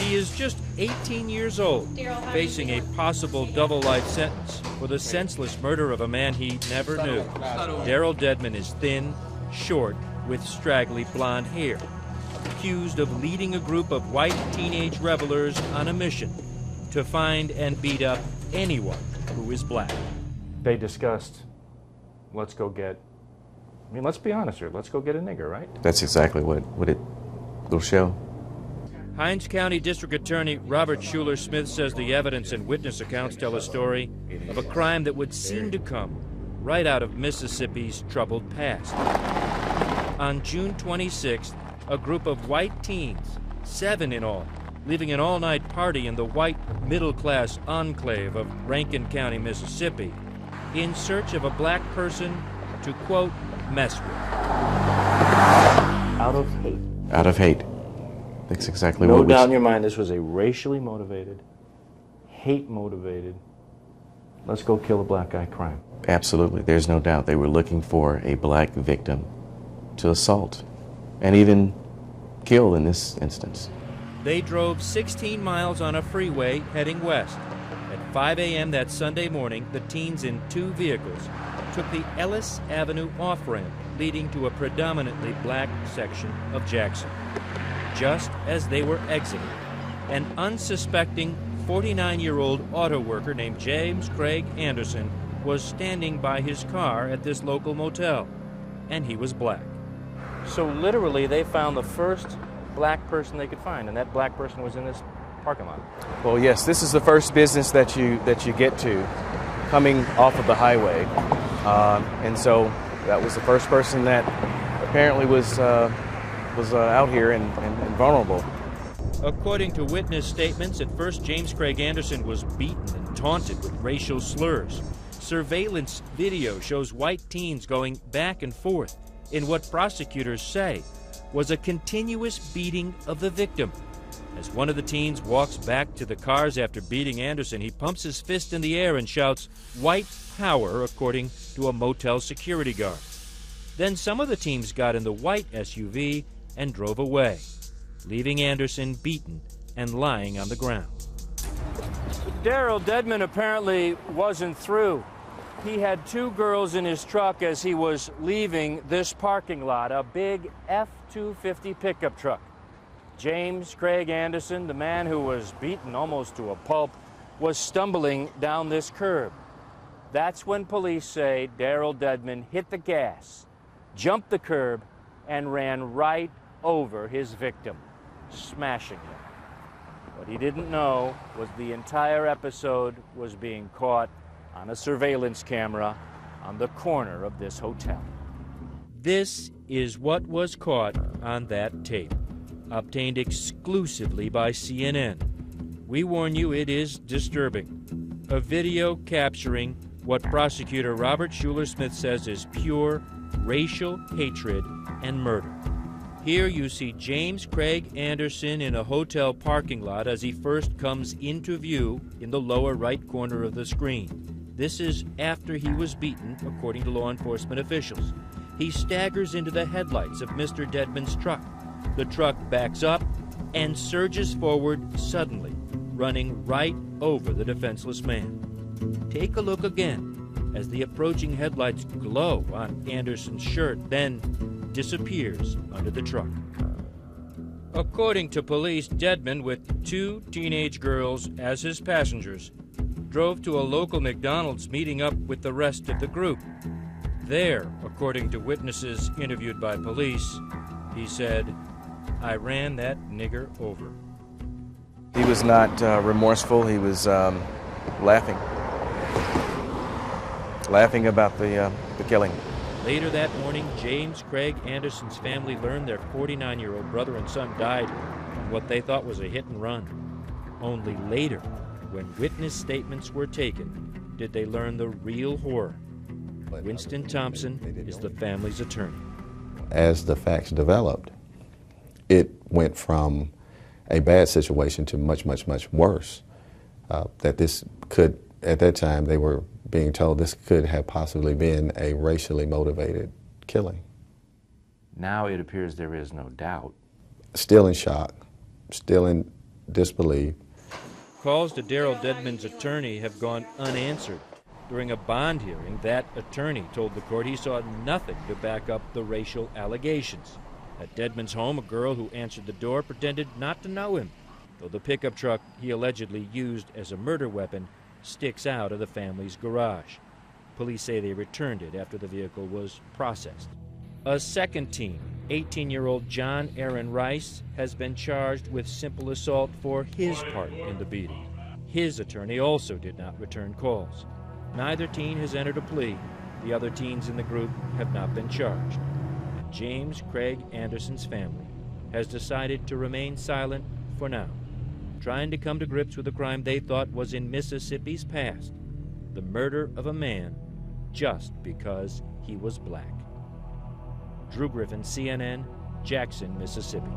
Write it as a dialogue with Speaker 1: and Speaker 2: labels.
Speaker 1: He is just 18 years old, facing a possible double life sentence for the senseless murder of a man he never knew. Deryl Dedmon is thin, short, with straggly blonde hair, accused of leading a group of white teenage revelers on a mission to find and beat up anyone who is black.
Speaker 2: They discussed, let's go get, let's be honest here, let's go get a nigger, right?
Speaker 3: That's exactly what it'll show.
Speaker 1: Hinds County District Attorney Robert Schuler Smith says the evidence and witness accounts tell a story of a crime that would seem to come right out of Mississippi's troubled past. On June 26th, a group of white teens, 7 in all, leaving an all-night party in the white middle-class enclave of Rankin County, Mississippi, in search of a black person to, quote, mess with.
Speaker 2: Out of hate.
Speaker 3: Out of hate. That's exactly
Speaker 2: No
Speaker 3: what we...
Speaker 2: doubt in your mind, this was a racially motivated, hate-motivated, let's go kill a black guy crime.
Speaker 3: Absolutely. There's no doubt they were looking for a black victim to assault and even kill in this instance.
Speaker 1: They drove 16 miles on a freeway heading west. At 5 a.m. that Sunday morning, the teens in 2 vehicles took the Ellis Avenue off-ramp leading to a predominantly black section of Jackson. Just as they were exiting, an unsuspecting 49-year-old auto worker named James Craig Anderson was standing by his car at this local motel, and he was black.
Speaker 2: So literally, they found the first black person they could find, and that black person was in this parking lot.
Speaker 4: Well, yes, this is the first business that you get to coming off of the highway, and so that was the first person that apparently was out here and vulnerable.
Speaker 1: According to witness statements, at first James Craig Anderson was beaten and taunted with racial slurs. Surveillance video shows white teens going back and forth in what prosecutors say was a continuous beating of the victim. As one of the teens walks back to the cars after beating Anderson, he pumps his fist in the air and shouts, "White power," according to a motel security guard. Then some of the teens got in the white SUV and drove away, leaving Anderson beaten and lying on the ground. Deryl Dedmon apparently wasn't through. He had 2 girls in his truck as he was leaving this parking lot, a big F-250 pickup truck. James Craig Anderson, the man who was beaten almost to a pulp, was stumbling down this curb. That's when police say Deryl Dedmon hit the gas, jumped the curb, and ran right over his victim, smashing him. What he didn't know was the entire episode was being caught on a surveillance camera on the corner of this hotel. This is what was caught on that tape, obtained exclusively by CNN. We warn you, it is disturbing. A video capturing what prosecutor Robert Schuler Smith says is pure racial hatred and murder. Here you see James Craig Anderson in a hotel parking lot as he first comes into view in the lower right corner of the screen. This is after he was beaten, according to law enforcement officials. He staggers into the headlights of Mr. Dedmon's truck. The truck backs up and surges forward suddenly, running right over the defenseless man. Take a look again as the approaching headlights glow on Anderson's shirt, then disappears under the truck. According to police, Dedmon, with 2 teenage girls as his passengers, drove to a local McDonald's, meeting up with the rest of the group. There, according to witnesses interviewed by police, he said, "I ran that nigger over."
Speaker 4: He was not remorseful. He was laughing about the killing.
Speaker 1: Later that morning, James Craig Anderson's family learned their 49-year-old brother and son died in what they thought was a hit and run. Only later, when witness statements were taken, did they learn the real horror. Winston Thompson is the family's attorney.
Speaker 5: As the facts developed, it went from a bad situation to much, much, much worse. That this could, at that time, they were being told this could have possibly been a racially motivated killing.
Speaker 2: Now it appears there is no doubt.
Speaker 5: Still in shock, still in disbelief.
Speaker 1: Calls to Deryl Dedmon's attorney have gone unanswered. During a bond hearing, that attorney told the court he saw nothing to back up the racial allegations. At Dedmon's home, a girl who answered the door pretended not to know him, though the pickup truck he allegedly used as a murder weapon sticks out of the family's garage. Police say they returned it after the vehicle was processed. A second teen, 18-year-old John Aaron Rice, has been charged with simple assault for his part in the beating. His attorney also did not return calls. Neither teen has entered a plea. The other teens in the group have not been charged. And James Craig Anderson's family has decided to remain silent for now, trying to come to grips with a crime they thought was in Mississippi's past, the murder of a man just because he was black. Drew Griffin, CNN, Jackson, Mississippi.